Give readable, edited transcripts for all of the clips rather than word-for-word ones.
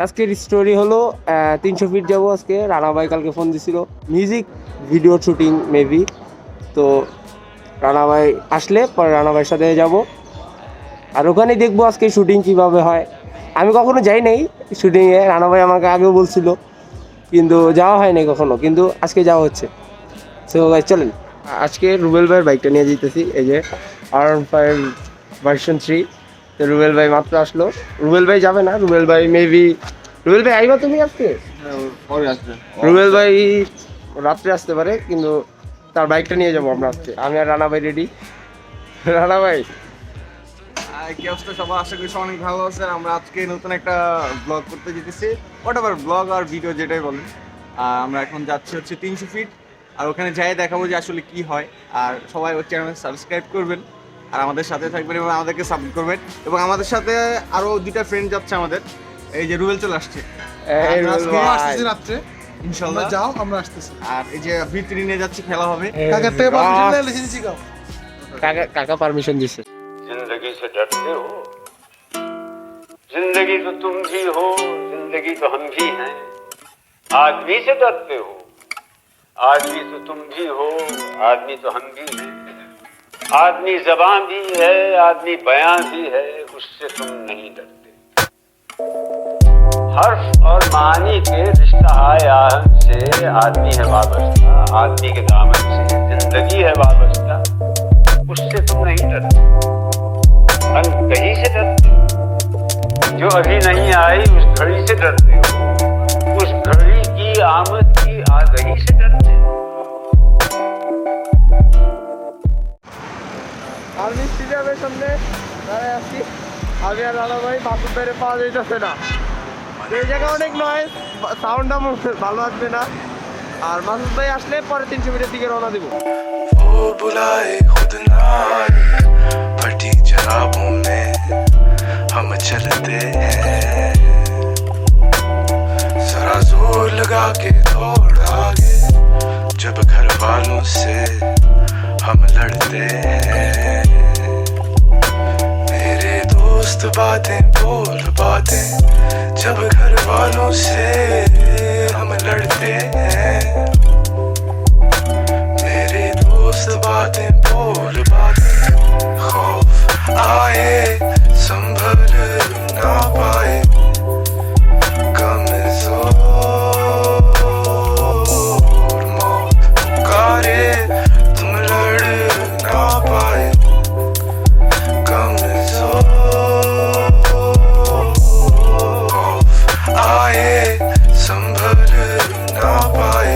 আজকের স্টোরি হলো 300 ফিট যাবো আজকে। রানা ভাই কালকে ফোন দিছিল মিউজিক ভিডিও শুটিং মেবি। তো রানা ভাই আসলে পরে রানা ভাইয়ের সাথে যাব, আর ওখানে দেখবো আজকে শুটিং কিভাবে হয়। আমি কখনো যাই নাই শুটিংয়ে, রানা ভাই আমাকে আগেও বলছিল, কিন্তু যাওয়া হয় নাই কখনো, কিন্তু আজকে যাওয়া হচ্ছে। সো ভাই চলেন, আজকে রুবেল ভাইয়ের বাইকটা নিয়ে যেতেছি, এই যে R15 ভার্সন 3। তো রুবেল ভাই মাত্র আসলো। রুবেল ভাই যাবে না, রুবেল ভাই মেবি, রুবেল ভাই আইবা তুমি আজকে? পরে আসবে। রুবেল ভাই রাত্রে আসতে পারে, কিন্তু তার বাইকটা নিয়ে যাবো আমরা আজকে, আমি আর রানা ভাই রেডি। রানা ভাই কি অবস্থা সবার? আশা করি সবাই অনেক ভালো আছে। আমরা আজকে নতুন একটা ব্লগ করতে যেতেছি, হোয়াটএভার ব্লগ আর ভিডিও যেটাই বলেন। আমরা এখন যাচ্ছি হচ্ছে 300 ফিট, আর ওখানে যাই দেখাবো যে আসলে কি হয়। আর সবাই ওর চ্যানেল সাবস্ক্রাইব করবেন আর আমাদের সাথে থাকবেন এবং আমাদেরকে সাপোর্ট করবেন। এবং আমাদের সাথে আরো দুইটা ফ্রেন্ড যাচ্ছে আমাদের, এই যে রুবেল চলে আসছে রাত্রে ইনশাল্লাহ। যাও, আমরা আসতেছি। আর এই যে ভিতরে নিয়ে যাচ্ছি, খেলা হবে। কাকার থেকে পারমিশন নিয়ে এসেছি। কাকা পারমিশন দিছে। जिंदगी से डरते हो? जिंदगी तो तुम भी हो, जिंदगी तो हम भी हैं। आदमी से डरते हो? आदमी तो तुम भी हो, आदमी तो हम भी हैं। आदमी ज़बान भी है, आदमी बयां भी है, उससे तुम नहीं डरते। हर्फ और मानी के रिश्ता आयाम से आदमी है वाबस्ता, आदमी के दामन से जिंदगी है वाबस्ता, उससे तुम नहीं डरते। कहीं से डरते हो? जो अभी नहीं आई उस घड़ी से डरते हो? उस घड़ी की आमद की आगही से डरते हो? আর মিষ্টি যাবে সামনে দাঁড়ায় আসছি, আমি আর রানা ভাই। বাসুর বাইরে পাওয়া যাইতেছে না, এই জায়গায় অনেক নয়েজ, সাউন্ডটা ভালো আসবে না। আর মাসুদ ভাই আসলে পরে 300 মিটার দিকে রওনা দিব। वो बुलाए खुद ना आए, फटी जराबों में हम चलते हैं। जरा जोर लगा के दौड़ आगे, जब घर वालों से हम लड़ते हैं। मेरे दोस्त बातें बोल बातें, जब घर वालों से हम लड़ते हैं। मेरे दोस्त बातें बोल बातें, खौफ आए संभल ना पाए, कमजोर मौत पुकारे तुम लड़ ना पाए, कमजोर खौफ आए संभल ना पाए,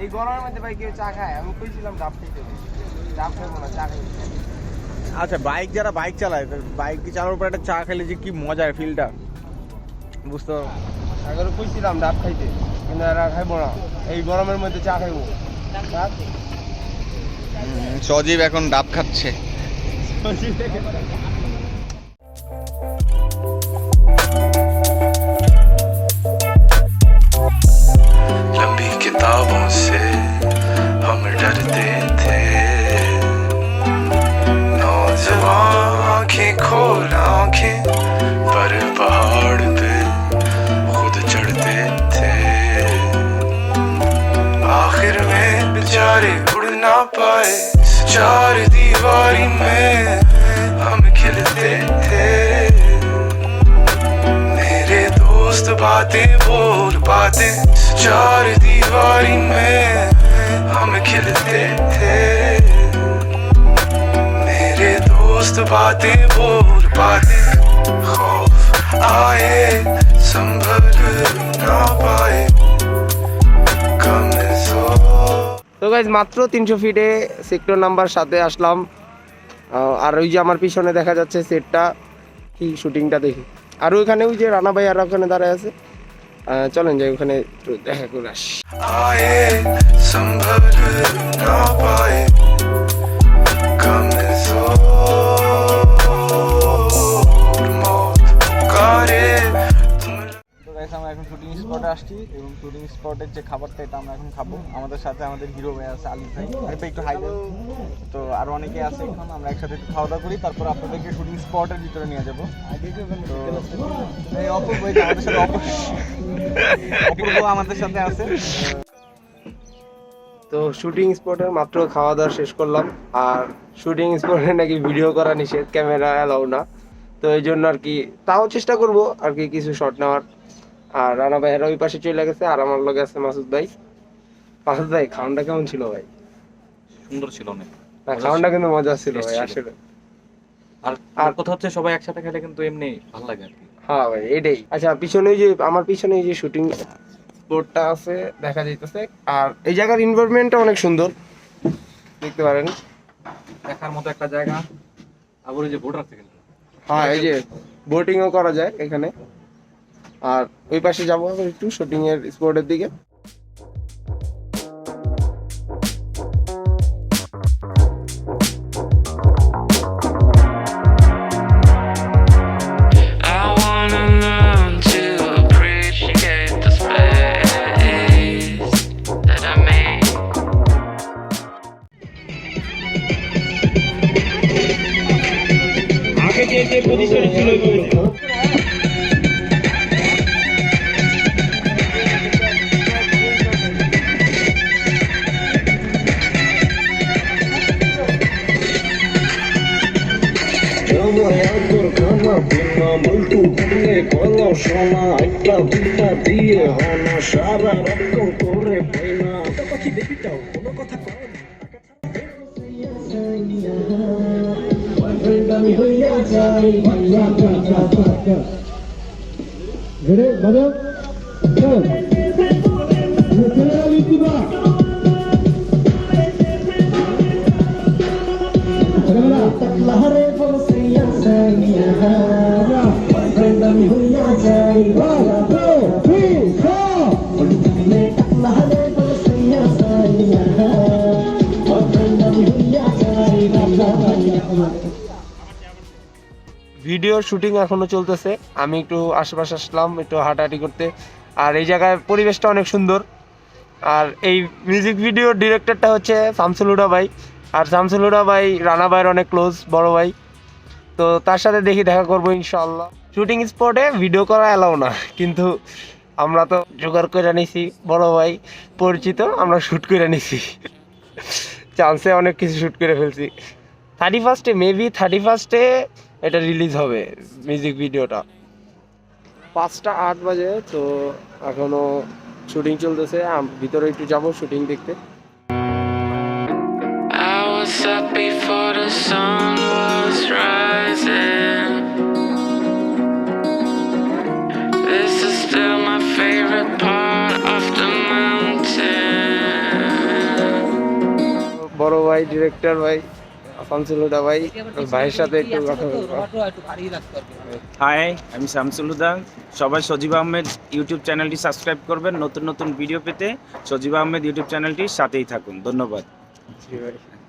এই গরমের মধ্যে ভাই কেউ চা খায়? আমি কইছিলাম ডাব খেতে, ডাব খাবো না, চা খাই। আচ্ছা, বাইক যারা বাইক চালায়, বাইক চালানোর পর একটা চা খেলে যে কি মজার ফিলটা বুঝতে পারো। আগে কইছিলাম ডাব খাইতে, কিন্তু এরা খাইবো না, এই গরমের মধ্যে চা খাইবো। সজীব এখন ডাব খাচ্ছে। लंबी किताबों से हम डरते थे, नौजवान आंखें खोल आंखें पर पहाड़ पे खुद चढ़ते थे। आखिर में बेचारे उड़ ना पाए, चार दीवारी में हम खिलते थे। मेरे दोस्त बातें बोल बातें, चार दीवारी में हम खिलते थे। मेरे दोस्त बातें बोल बातें, खौफ आए संभल ना पाए, कमजोर। তো গাইজ মাত্র 300 ফিটে সেক্টর নাম্বার 7-এ আসলাম। আর ওই যে আমার পিছনে দেখা যাচ্ছে সেটটা, কি শুটিংটা দেখি। আর ওইখানে ওই যে রানা ভাই আর ওখানে দাঁড়ায় আছে, চলেন যাই ওখানে একটু দেখা করে আসি। आए संभल ना पाए, कमजोर मौत पुकारे तुम। তো গাইস আমরা এখন শুটিং স্পটে আসছি এবং শুটিং স্পটের যে খাবারটা এটা আমরা এখন খাবো। আমাদের সাথে আমাদের হিরো ভাই আছে, আলিফ ভাই, আলিফ ভাই একটু হাই দেন। তো আরো অনেকে আছে এখন, আমরা একসাথে একটু খাওয়া দাওয়া করি, তারপর আপনাদেরকে শুটিং স্পটের ভিতরে নিয়ে যাবো। তো এই অপূর্ব ভাই আমাদের সাথে অপূর্ব আমাদের সাথে আছে। তো শুটিং স্পটের মাত্র খাওয়া দাওয়া শেষ করলাম, আর শুটিং স্পটে নাকি ভিডিও করা নিষেধ, ক্যামেরা অ্যালাউ না। তো এই জন্য আর কি তাও চেষ্টা করব আর কি কিছু শট নেওয়ার। আর রানা ভাইয়ের ওই পাশে চলে গেছে, আর আমার লগে আছে মাসুদ ভাই। মাসুদ ভাই খাওয়ানটা কেমন ছিল ভাই? সুন্দর ছিল অনেক, না খাওয়ানটা কিন্তু মজা ছিল ভাই ছিল। আসলে। আর কথা হচ্ছে সবাই একসাথে খেলে কিন্তু এমনি ভালো লাগে আর কি। হ্যাঁ ভাই এটাই। আচ্ছা পিছনে যে আমার পিছনে যে শুটিং স্পটটা আছে দেখা যাইতেছে, আর এই জায়গার এনভায়রনমেন্টটা অনেক সুন্দর, দেখতে পারেন। দেখার মতো একটা জায়গা। আবার ওই যে বোট আছে কিন্তু, হ্যাঁ এই যে বোটিংও করা যায় এখানে। আর ওই পাশে যাবো আবার একটু শুটিং এর স্পটের দিকে। I wanna learn to appreciate the space that I made. Video shooting এখনো চলতেছে, আমি একটু আশেপাশে আসলাম একটু হাঁটাহাঁটি করতে। আর এই জায়গায় পরিবেশটা অনেক সুন্দর। আর এই মিউজিক ভিডিওর ডিরেক্টরটা হচ্ছে শামসুল হুদা ভাই, আর শামসুল হুদা ভাই রানা ভাইয়ের অনেক ক্লোজ বড় ভাই। তো তার সাথে দেখা করবো ইনশাআল্লাহ। শুটিং স্পটে ভিডিও করা এলাও না, কিন্তু আমরা তো জোগাড় করে নিছি, বড় ভাই পরিচিত, আমরা শ্যুট করে নিছি। চান্সে অনেক কিছু শ্যুট করে ফেলছি। 31 মেবি 31 এটা রিলিজ হবে মিউজিক ভিডিওটা। 5:08 বাজে, তো এখনো শুটিং চলতেছে। ভিতরে একটু যাবো শুটিং দেখতে। I was up before the sun was rising. This is still my favorite part of the mountain. বড় ভাই ডিরেক্টর ভাই শামসুল হুদা ভাই, ভাইয়ের সাথে একটু কথা বলবো। হাই, আমি শামসুল হুদা। সবাই সজীব আহমেদ ইউটিউব চ্যানেলটি সাবস্ক্রাইব করবেন। নতুন নতুন ভিডিও পেতে সজীব আহমেদ ইউটিউব চ্যানেলটির সাথেই থাকুন। ধন্যবাদ।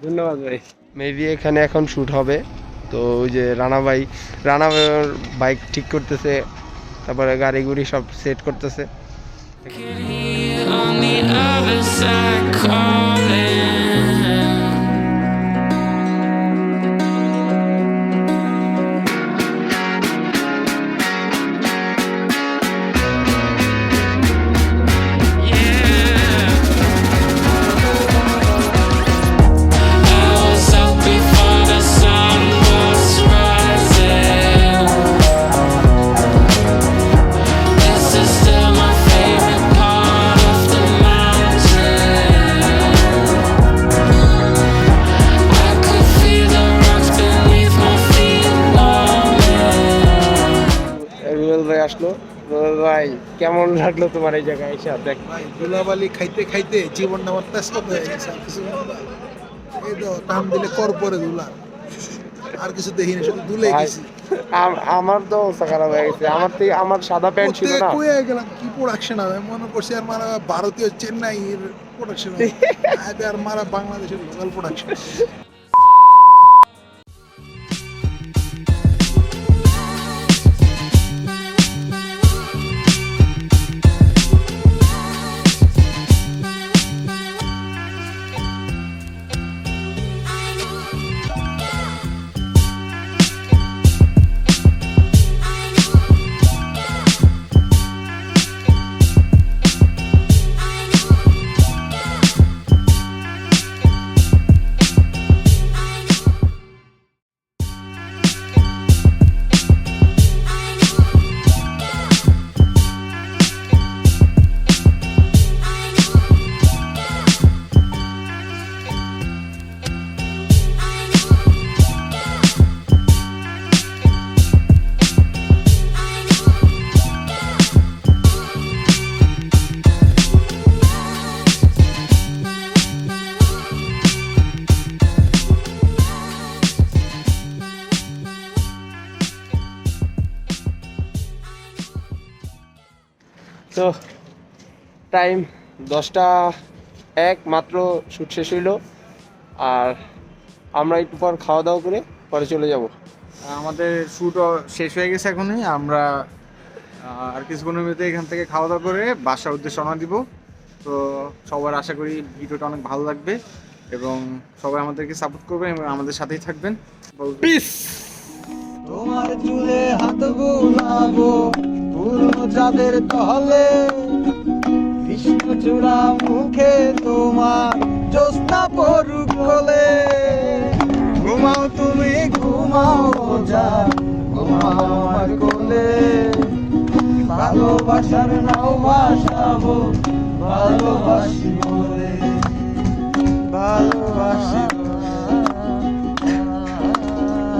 ধন্যবাদ ভাই। মেবি এখানে এখন শ্যুট হবে। তো ওই যে রানা ভাইয়ের বাইক ঠিক করতেছে, তারপরে গাড়ি গুড়ি সব সেট করতেছে। On the other side calling. আসলো। ভাই কেমন লাগলো তোমার এই জায়গায় এসে? দেখ ভাই ধুলাবালি খাইতে খাইতে জীবনটা আমার তেজপাত হয়ে গেছে। আর কিছু বলবো না। এই তো টান দিলে কর পরে ধুলা, আর কিছু দেখিনি, শুধু ধুলে ভাই, গেছি। আমার তো অবস্থা খারাপ হয়ে গেছে। আমার সাদা প্যান্ট ছিল না। কই গেলাম কি প্রোডাকশন হবে মনে করছি, আর মারা ভারতীয় চেন্নাইয়ের প্রোডাকশন আর মারা বাংলাদেশের লোকাল প্রোডাকশন। টাইম 10টা 1 মাত্র শ্যুট শেষ হইলো, আর আমরা একটু পর খাওয়া দাওয়া করে পরে চলে যাব। আমাদের শ্যুটও শেষ হয়ে গেছে এখনই, আমরা আর কিছুক্ষণের মধ্যে এখান থেকে খাওয়া দাওয়া করে বাসার উদ্দেশ্যে রওনা দিব। তো সবার আশা করি ভিডিওটা অনেক ভালো লাগবে এবং সবাই আমাদেরকে সাপোর্ট করবেন এবং আমাদের সাথেই থাকবেন। পিস। তোমার চুলে হাত বুলাবো পুরনো চাঁদের তলে, কৃষ্ণচূড়া মুখে তোমার জ্যোৎস্না পড়ুক কোলে। ঘুমাও তুমি ঘুমাও যা, ঘুমাও আমার কোলে। ভালোবাসার নাও ভাসাবো ভালোবাসি বলে, ভালোবাসি বলে।